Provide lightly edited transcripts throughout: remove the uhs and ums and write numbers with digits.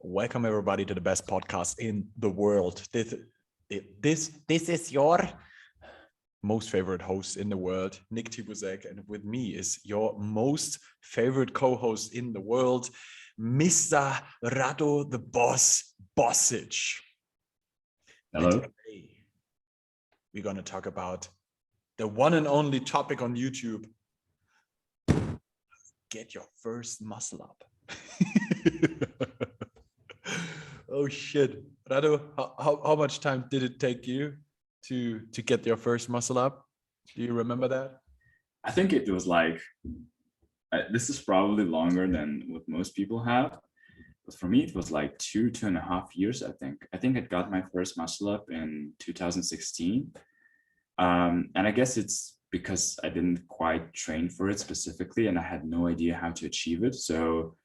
Welcome everybody to the best podcast in the world. This is your most favorite host in the world, Nick Tibuzek, and with me is your most favorite co-host in the world, Mr. Rado the Boss Bosic. Hello. And today we're going to talk about the one and only topic on YouTube. Get your first muscle up. Oh shit, Rado, how much time did it take you to get your first muscle up? Do you remember that? I think it was like, this is probably longer than what most people have, but for me it was like 2.5 years. I think I got my first muscle up in 2016, and I guess it's because I didn't quite train for it specifically, and I had no idea how to achieve it. So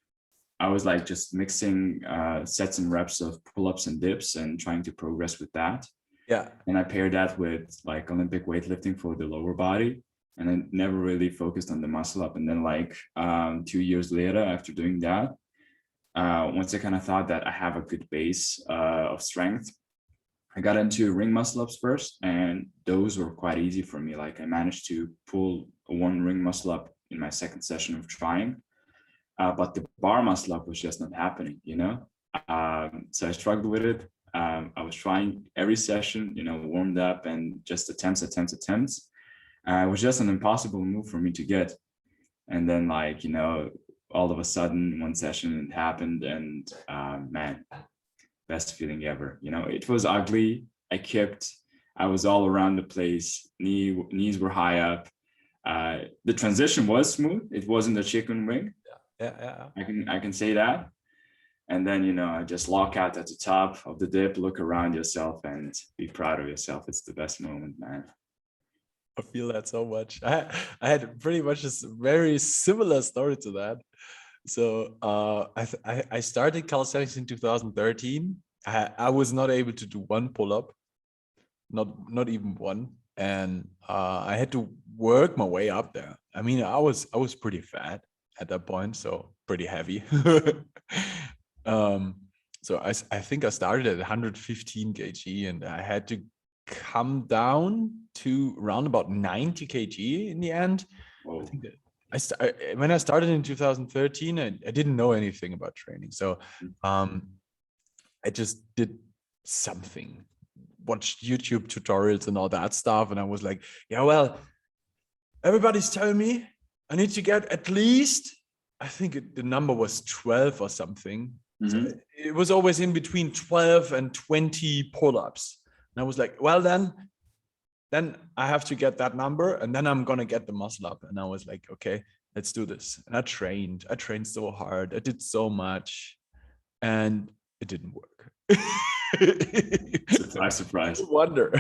I was like just mixing sets and reps of pull-ups and dips and trying to progress with that. Yeah. And I paired that with like Olympic weightlifting for the lower body, and I never really focused on the muscle up. And then like 2 years later, after doing that, once I kind of thought that I have a good base of strength, I got into ring muscle ups first, and those were quite easy for me. Like I managed to pull one ring muscle up in my second session of trying. But the bar muscle up was just not happening, so I struggled with it. I was trying every session, warmed up and just attempts. It was just an impossible move for me to get. And then all of a sudden one session it happened, and man, best feeling ever. It was ugly. I was all around the place. Knees were high up. The transition was smooth. It wasn't a chicken wing. Yeah. I can say that. And then, just lock out at the top of the dip, look around yourself and be proud of yourself. It's the best moment, man. I feel that so much. I had pretty much a very similar story to that. So I started calisthenics in 2013. I was not able to do one pull-up, not even one. And I had to work my way up there. I mean, I was pretty fat at that point, so pretty heavy. So I think I started at 115 kg, and I had to come down to around about 90 kg in the end. Whoa. I think that when I started in 2013, I didn't know anything about training, so I just did something, watched YouTube tutorials and all that stuff, and I was like, yeah, well, everybody's telling me I need to get at least, I think the number was 12 or something. Mm-hmm. So it was always in between 12 and 20 pull-ups. And I was like, well, then I have to get that number, and then I'm going to get the muscle up. And I was like, okay, let's do this. And I trained so hard. I did so much, and it didn't work. Surprise. No wonder.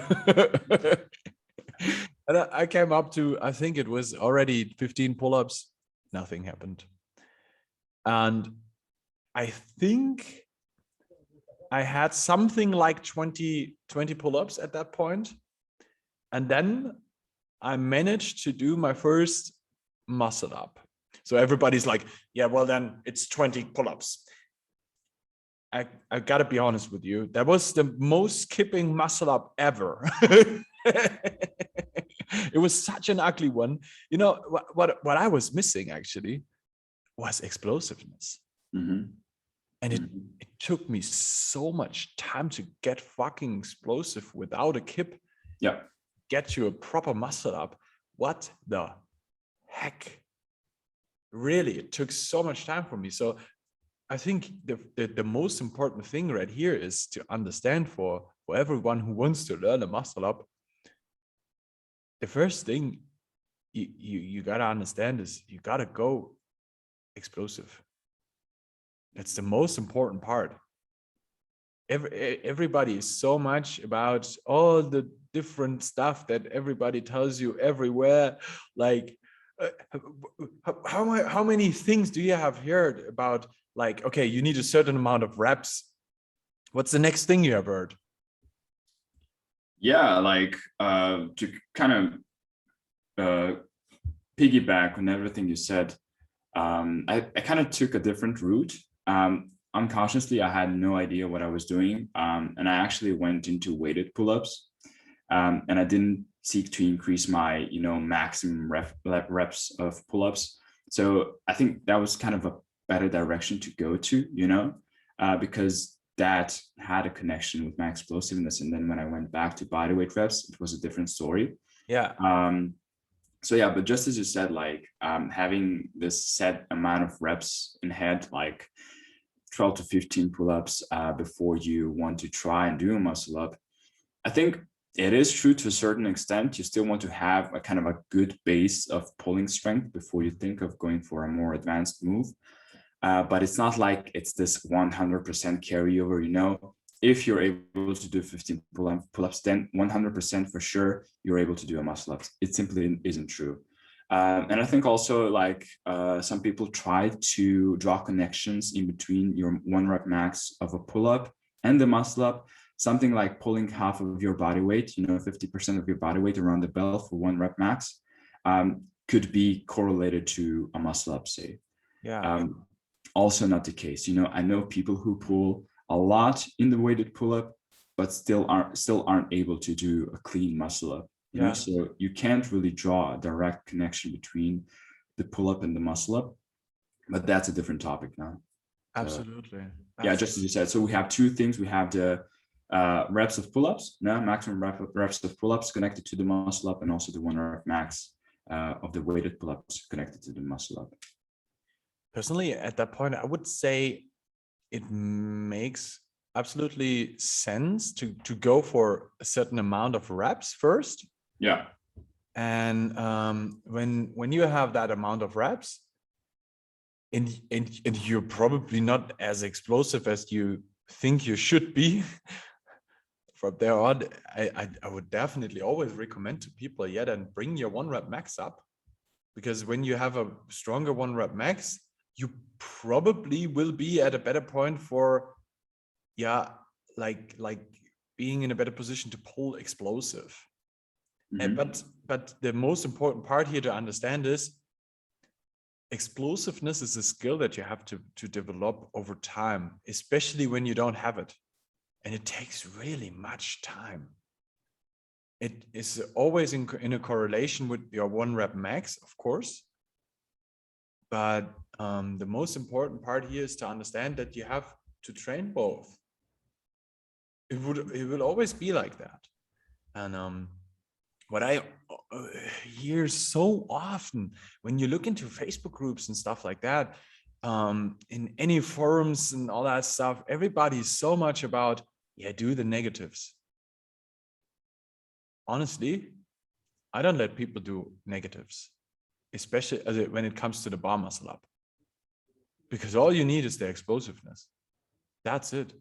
And I came up to, I think it was already 15 pull-ups. Nothing happened. And I think I had something like 20 pull-ups at that point. And then I managed to do my first muscle up. So everybody's like, yeah, well, then it's 20 pull-ups. I got to be honest with you. That was the most skipping muscle up ever. It was such an ugly one. What I was missing actually was explosiveness. Mm-hmm. And it took me so much time to get fucking explosive without a kip. Yeah. Get you a proper muscle up. What the heck? Really, it took so much time for me. So I think the most important thing right here is to understand for everyone who wants to learn a muscle up, the first thing you got to understand is you got to go explosive. That's the most important part. Everybody is so much about all the different stuff that everybody tells you everywhere. Like, how many things do you have heard about? Like, okay, you need a certain amount of reps. What's the next thing you have heard? Yeah, like to kind of piggyback on everything you said, I kind of took a different route. unconsciously, I had no idea what I was doing. And I actually went into weighted pull-ups, and I didn't seek to increase my, maximum reps of pull-ups. So I think that was kind of a better direction to go to, because that had a connection with my explosiveness. And then when I went back to bodyweight reps, it was a different story. Yeah. So yeah, but just as you said, like having this set amount of reps in head, like 12 to 15 pull-ups before you want to try and do a muscle up. I think it is true to a certain extent. You still want to have a kind of a good base of pulling strength before you think of going for a more advanced move. But it's not like it's this 100% carryover, If you're able to do 15 pull-ups, then 100% for sure you're able to do a muscle up. It simply isn't true. And I think also like some people try to draw connections in between your 1 rep max of a pull-up and the muscle up, something like pulling half of your body weight, 50% of your body weight around the belt for 1 rep max could be correlated to a muscle up, say. Yeah. Also not the case. I know people who pull a lot in the weighted pull-up, but still aren't able to do a clean muscle up. So you can't really draw a direct connection between the pull-up and the muscle up, but that's a different topic now. Absolutely. Yeah, just as you said. So we have 2 things. We have the reps of pull-ups, maximum reps of pull-ups connected to the muscle up, and also the 1 rep max of the weighted pull-ups connected to the muscle up. Personally, at that point, I would say it makes absolutely sense to go for a certain amount of reps first. Yeah. And when you have that amount of reps, and you're probably not as explosive as you think you should be, from there on, I would definitely always recommend to people, then bring your 1 rep max up, because when you have a stronger 1 rep max, you probably will be at a better point for, like being in a better position to pull explosive. But the most important part here to understand is explosiveness is a skill that you have to develop over time, especially when you don't have it. And it takes really much time. It is always in a correlation with your 1 rep max, of course. But the most important part here is to understand that you have to train both. It will always be like that. And what I hear so often when you look into Facebook groups and stuff like that, in any forums and all that stuff, everybody's so much about, do the negatives. Honestly, I don't let people do negatives, especially when it comes to the bar muscle up, because all you need is the explosiveness. That's it.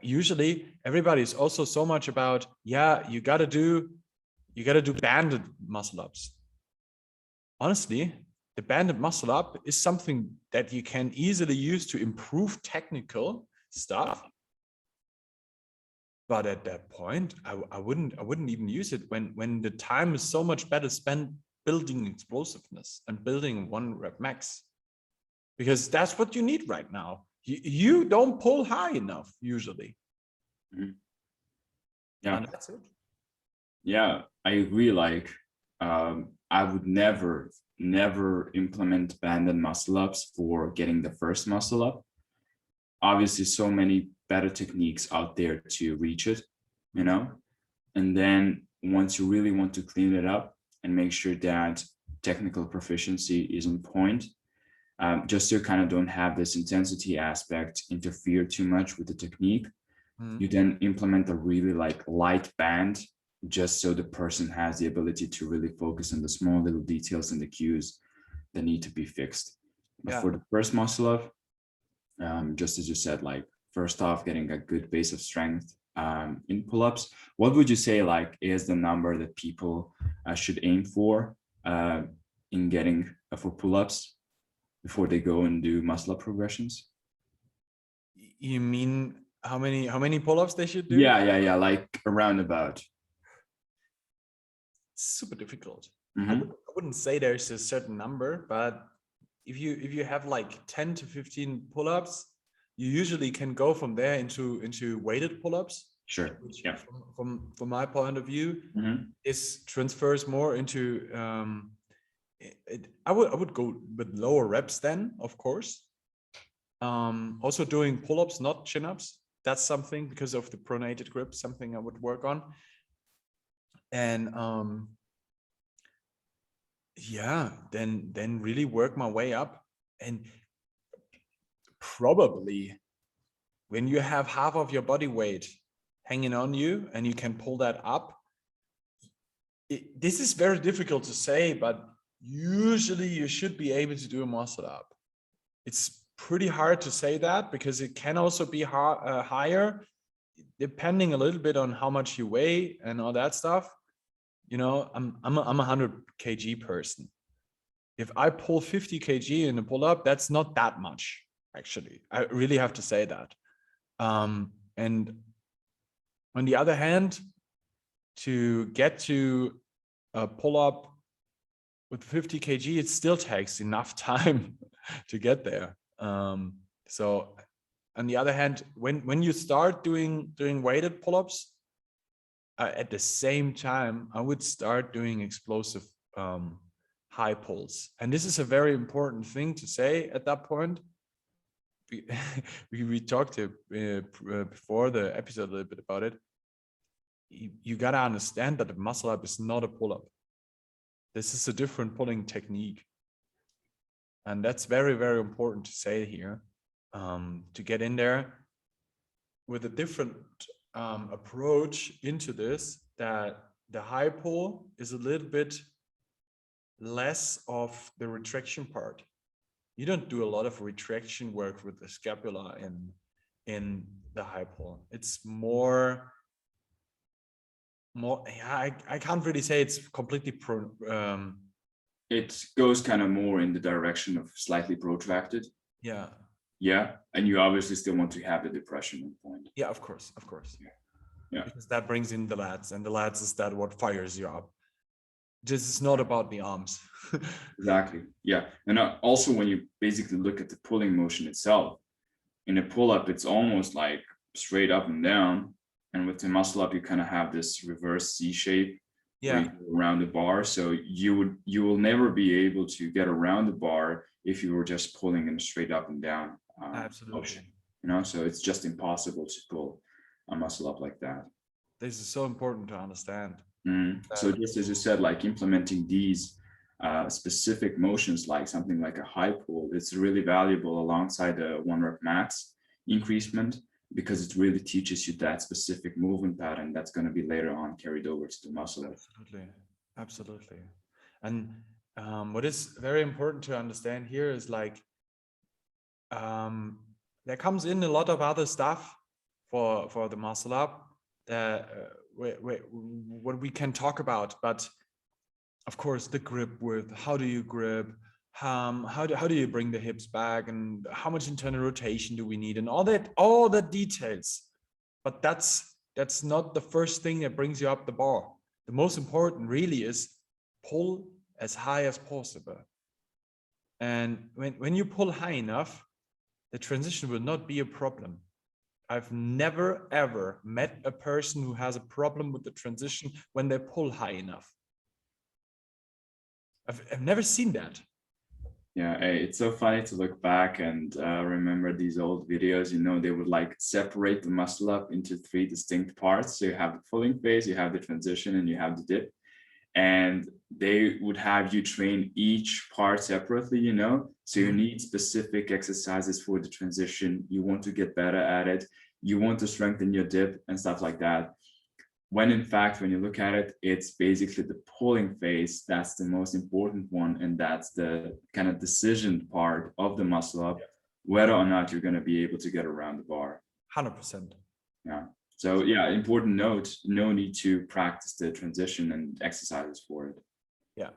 Usually everybody is also so much about, you got to do banded muscle ups. Honestly, the banded muscle up is something that you can easily use to improve technical stuff. But at that point, I wouldn't even use it when the time is so much better spent building explosiveness and building 1 rep max, because that's what you need right now. You don't pull high enough usually. Yeah, and that's it. Yeah, I agree. Like, I would never implement banded muscle ups for getting the first muscle up. Obviously, so many better techniques out there to reach it, and then once you really want to clean it up and make sure that technical proficiency is on point, just so you kind of don't have this intensity aspect interfere too much with the technique, you then implement a really light band, just so the person has the ability to really focus on the small little details and the cues that need to be fixed. But for the first muscle up, just as you said, first off, getting a good base of strength in pull-ups. What would you say is the number that people should aim for in getting for pull-ups before they go and do muscle up progressions? You mean how many pull-ups they should do? Yeah, like around about. Super difficult. I wouldn't say there's a certain number, but if you have 10 to 15 pull-ups, you usually can go from there into weighted pull-ups. Sure. Which Yeah. from my point of view, Mhm. this transfers more into I would go with lower reps then, of course. Also doing pull-ups, not chin-ups. That's something, because of the pronated grip, something I would work on. And yeah, then really work my way up. And probably when you have half of your body weight hanging on you and you can pull that up, this is very difficult to say, but usually you should be able to do a muscle up. It's pretty hard to say that, because it can also be higher, depending a little bit on how much you weigh and all that stuff. You know, I'm a 100 kg person. If I pull 50 kg in a pull-up, that's not that much, actually. I really have to say that. And on the other hand, to get to a pull-up with 50 kg, it still takes enough time to get there. So on the other hand, when you start doing weighted pull-ups, at the same time, I would start doing explosive high pulls. And this is a very important thing to say at that point. We talked before the episode a little bit about it. You got to understand that the muscle up is not a pull-up. This is a different pulling technique. And that's very, very important to say here, to get in there with a different approach into this, that the high pull is a little bit less of the retraction part. You don't do a lot of retraction work with the scapula in the high pull. It's more I can't really say it's completely it goes kind of more in the direction of slightly protracted. Yeah. Yeah. And you obviously still want to have the depression point. Yeah, of course. Yeah. Because that brings in the lats, and the lats is that what fires you up. This is not about the arms. Exactly. Yeah. And also, when you basically look at the pulling motion itself, in a pull-up, it's almost like straight up and down. And with the muscle up, you kind of have this reverse C shape. Yeah. Where you go around the bar. So you will never be able to get around the bar if you were just pulling in a straight up and down Absolutely. motion. You know, so it's just impossible to pull a muscle up like that. This is so important to understand. So just as you said, like implementing these specific motions, like something like a high pull, it's really valuable alongside the 1 rep max increasement, because it really teaches you that specific movement pattern that's going to be later on carried over to the muscle. Absolutely. And what is very important to understand here is like, there comes in a lot of other stuff for the muscle up that what we can talk about, but of course the grip width, how do you grip, how do you bring the hips back, and how much internal rotation do we need, and all the details. But that's not the first thing that brings you up the bar. The most important really is pull as high as possible. And when you pull high enough, the transition will not be a problem. I've never ever met a person who has a problem with the transition when they pull high enough. I've never seen that. Yeah, it's so funny to look back and remember these old videos. You know, they would like separate the muscle up into 3 distinct parts. So you have the pulling phase, you have the transition, and you have the dip. And they would have you train each part separately, you know. So you need specific exercises for the transition. You want to get better at it. You want to strengthen your dip and stuff like that. When in fact, when you look at it, it's basically the pulling phase that's the most important one, and that's the kind of decision part of the muscle up, whether or not you're going to be able to get around the bar. 100%. Yeah. So yeah, important note, no need to practice the transition and exercises for it. Yeah.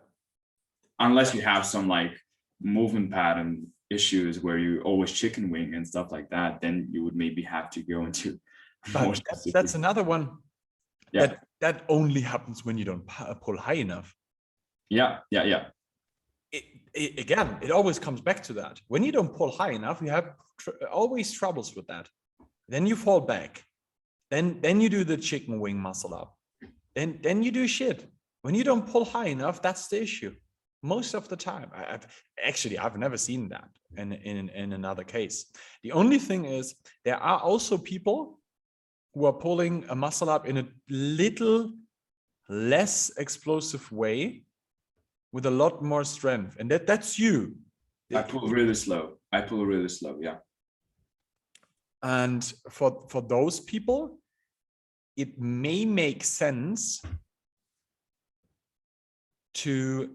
Unless you have some like movement pattern issues where you always chicken wing and stuff like that, then you would maybe have to go into more specific. That's another one. Yeah. That only happens when you don't pull high enough. Yeah. again, it always comes back to that. When you don't pull high enough, you have always troubles with that. Then you fall back. Then you do the chicken wing muscle up. Then you do shit. When you don't pull high enough, that's the issue. Most of the time. I've never seen that in another case. The only thing is there are also people who are pulling a muscle up in a little less explosive way with a lot more strength. And that's you. I pull really slow. Yeah. And for those people, it may make sense to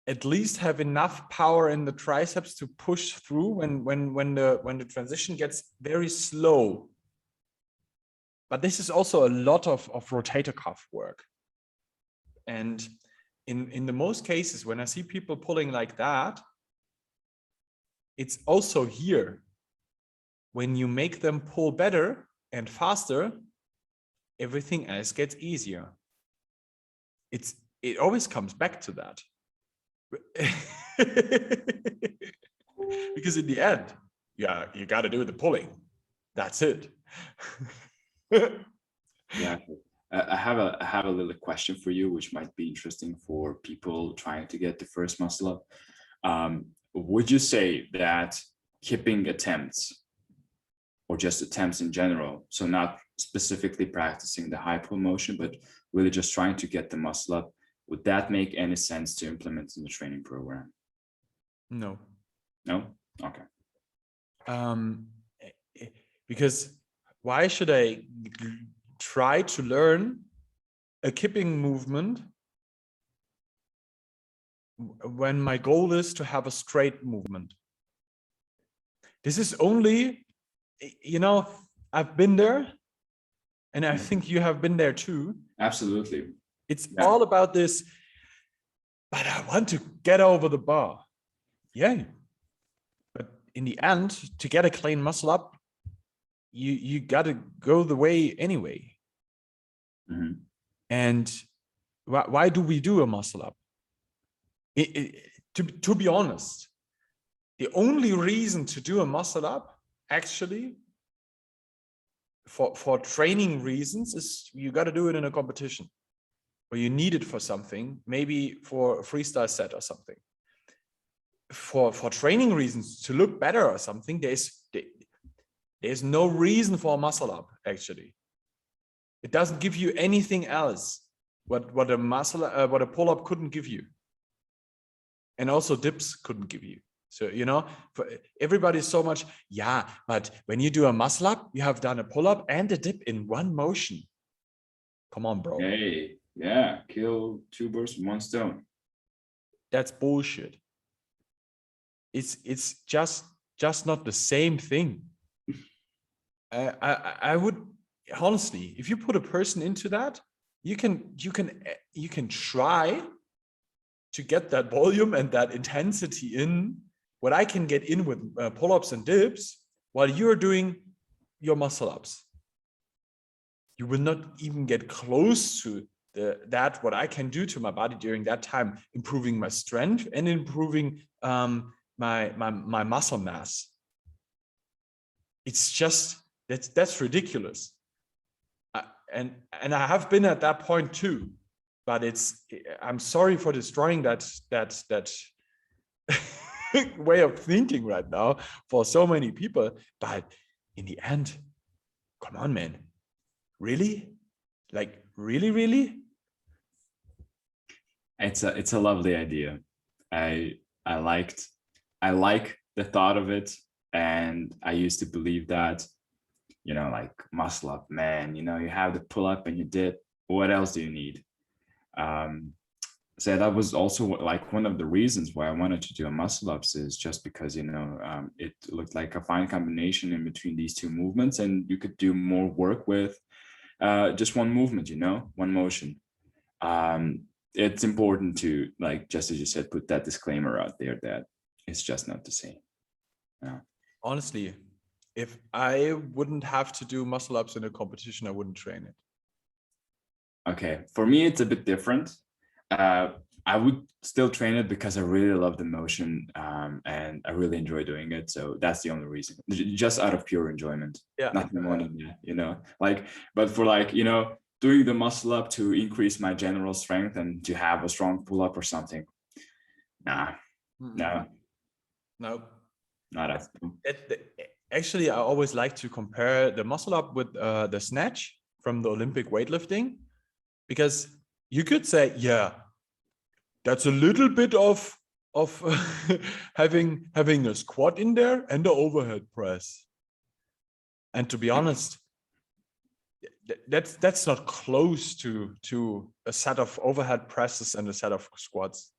at least have enough power in the triceps to push through when the transition gets very slow. But this is also a lot of rotator cuff work. And in the most cases, when I see people pulling like that, it's also here. When you make them pull better and faster, everything else gets easier. It always comes back to that. Because in the end, yeah, you got to do the pulling. That's it. Yeah, I have a little question for you, which might be interesting for people trying to get the first muscle up. Would you say that kipping attempts, or just attempts in general, so not specifically practicing the high pull motion, but really just trying to get the muscle up, would that make any sense to implement in the training program? No. Okay. Because why should I try to learn a kipping movement when my goal is to have a straight movement? This is only, I've been there, and I think you have been there too. Absolutely. It's all about this, but I want to get over the bar. Yeah. But in the end, to get a clean muscle up, you got to go the way anyway. Mm-hmm. And why do we do a muscle up? To be honest, the only reason to do a muscle up, actually, for training reasons, is you got to do it in a competition, or you need it for something, maybe for a freestyle set or something. For training reasons, to look better or something, there's no reason for a muscle up, actually. It doesn't give you anything else what a pull-up couldn't give you. And also dips couldn't give you. So, for everybody's so much, yeah, but when you do a muscle up, you have done a pull-up and a dip in one motion. Come on, bro. Hey, yeah, kill two birds with one stone. That's bullshit. It's just not the same thing. I would honestly, if you put a person into that, you can try to get that volume and that intensity in what I can get in with pull-ups and dips while you're doing your muscle ups. You will not even get close to that what I can do to my body during that time, improving my strength and improving my muscle mass. It's just that's ridiculous. And I have been at that point too, but I'm sorry for destroying that way of thinking right now for so many people. But in the end, come on, man, really? Like really? It's a lovely idea. I like the thought of it, and I used to believe that, like muscle up, man, you have the pull up and you dip. What else do you need? So that was also like one of the reasons why I wanted to do a muscle ups, is just because, it looked like a fine combination in between these two movements, and you could do more work with just one movement, one motion. It's important to, like, just as you said, put that disclaimer out there that it's just not the same. Yeah. Honestly, if I wouldn't have to do muscle ups in a competition, I wouldn't train it. Okay, for me, it's a bit different. I would still train it because I really love the motion, and I really enjoy doing it. So that's the only reason, just out of pure enjoyment. Yeah. Nothing more than that, like, but for like, doing the muscle up to increase my general strength and to have a strong pull up or something. Nah, no, No. not at all. Actually, I always like to compare the muscle up with the snatch from the Olympic weightlifting, because you could say, yeah, that's a little bit of having a squat in there and the overhead press. And to be honest, that's not close to a set of overhead presses and a set of squats.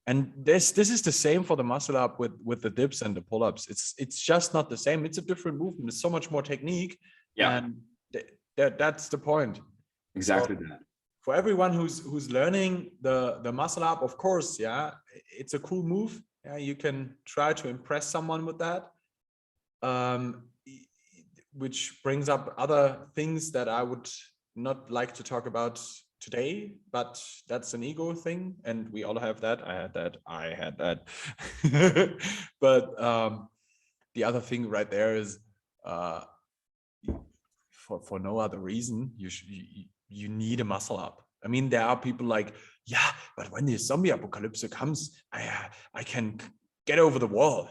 And this is the same for the muscle up with the dips and the pull-ups. It's just not the same. It's a different movement. It's so much more technique. Yeah. And that's the point. Exactly that. For everyone who's learning the muscle up, of course, yeah, it's a cool move. Yeah, you can try to impress someone with that. Which brings up other things that I would not like to talk about today, but that's an ego thing, and we all have that. I had that. But the other thing right there is for no other reason, you need a muscle up. I mean, there are people like, yeah, but when the zombie apocalypse comes, I can get over the wall,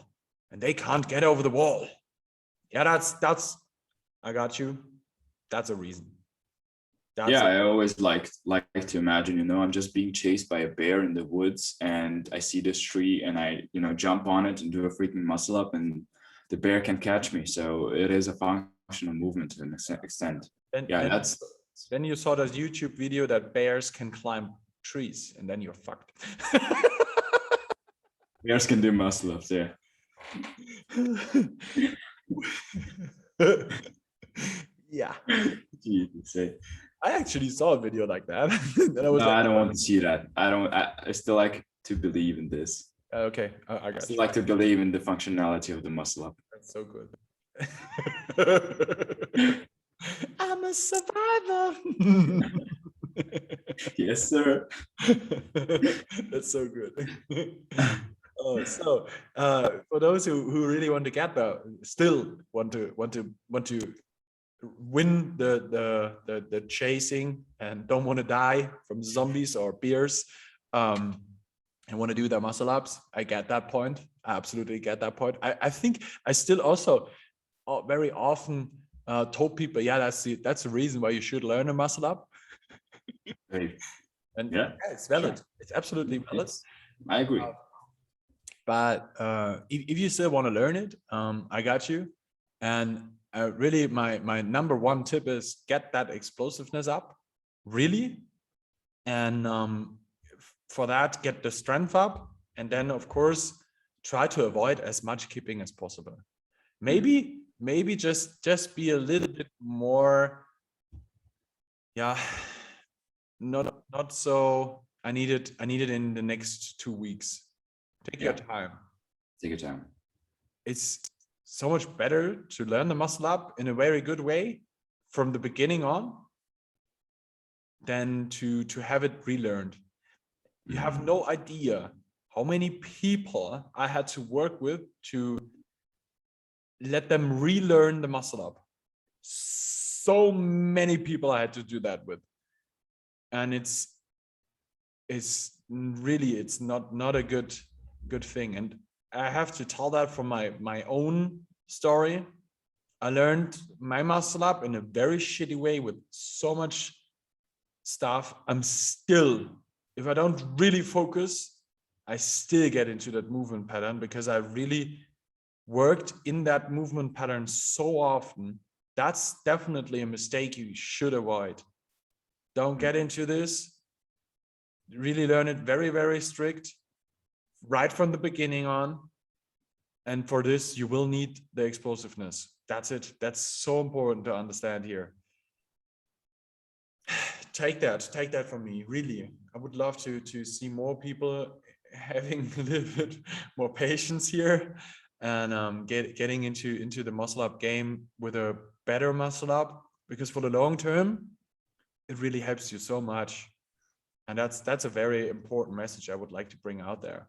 and they can't get over the wall. Yeah, that's I got you. That's a reason. I always like to imagine, I'm just being chased by a bear in the woods, and I see this tree, and I, jump on it and do a freaking muscle up, and the bear can catch me. So it is a functional movement to an extent. Then you saw this YouTube video that bears can climb trees, and then you're fucked. Bears can do muscle ups, yeah. Yeah. Jesus. I actually saw a video like that. I don't want to see that. I still like to believe in this. Okay, I got still like to believe in the functionality of the muscle up. That's so good. I'm a survivor. Yes, sir. That's so good. So for those who really want to get there, still want to win the chasing and don't want to die from zombies or bears, and want to do their muscle ups, I get that point. I absolutely get that point. I think I still also very often told people, yeah, that's the reason why you should learn a muscle up. Right. And yeah, it's valid. Sure. It's absolutely valid. I agree. But if you still want to learn it, I got you. And really, my number one tip is get that explosiveness up, really. And for that, get the strength up. And then, of course, try to avoid as much keeping as possible. Maybe just be a little bit more, not so, I need it in the next 2 weeks. Take your time. Take your time. It's so much better to learn the muscle up in a very good way from the beginning on than to have it relearned. You have no idea how many people I had to work with to let them relearn the muscle up. So many people I had to do that with. And it's not a good thing. And I have to tell that from my own story. I learned my muscle up in a very shitty way with so much stuff. I'm still, if I don't really focus, I still get into that movement pattern because I really worked in that movement pattern so often. That's definitely a mistake you should avoid. Don't get into this. Really learn it very, very strict, right from the beginning on. And for this, you will need the explosiveness. That's it. That's so important to understand here. Take that from me. Really, I would love to see more people having a little bit more patience here and getting into the muscle up game with a better muscle up, because for the long term, it really helps you so much. And that's a very important message I would like to bring out there.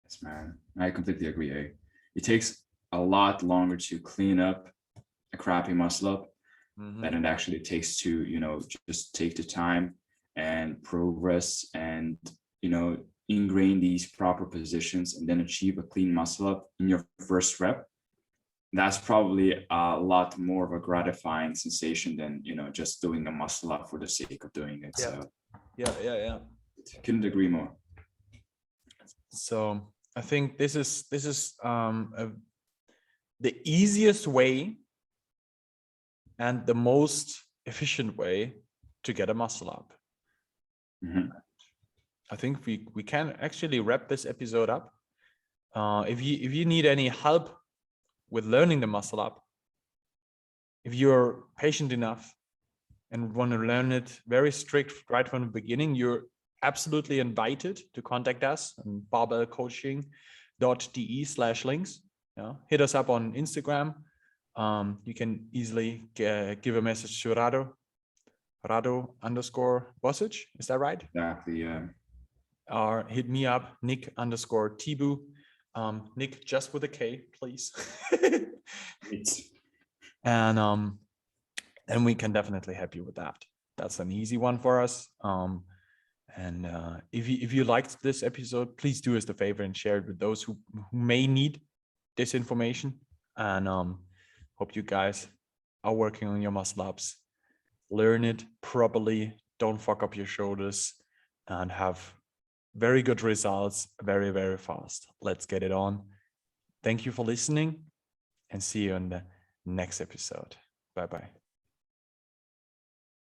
Yes, man. I completely agree. It takes a lot longer to clean up a crappy muscle up than it actually takes to, just take the time and progress and, ingrain these proper positions and then achieve a clean muscle up in your first rep. That's probably a lot more of a gratifying sensation than, just doing a muscle up for the sake of doing it. Yeah. So Yeah. couldn't agree more. So I think this is the easiest way and the most efficient way to get a muscle up. I think we can actually wrap this episode up. If you need any help with learning the muscle up, if you're patient enough and want to learn it very strict right from the beginning, you're absolutely invited to contact us on barbellcoaching.de/links. Hit us up on Instagram. You can easily give a message to Rado_Bosic. Is that right? Exactly. Or hit me up, Nick_Tibu. Nick just with a K, please. And we can definitely help you with that. That's an easy one for us. And if you liked this episode, please do us the favor and share it with those who may need this information. And hope you guys are working on your muscle ups. Learn it properly. Don't fuck up your shoulders and have very good results very, very fast. Let's get it on. Thank you for listening and see you in the next episode. Bye-bye.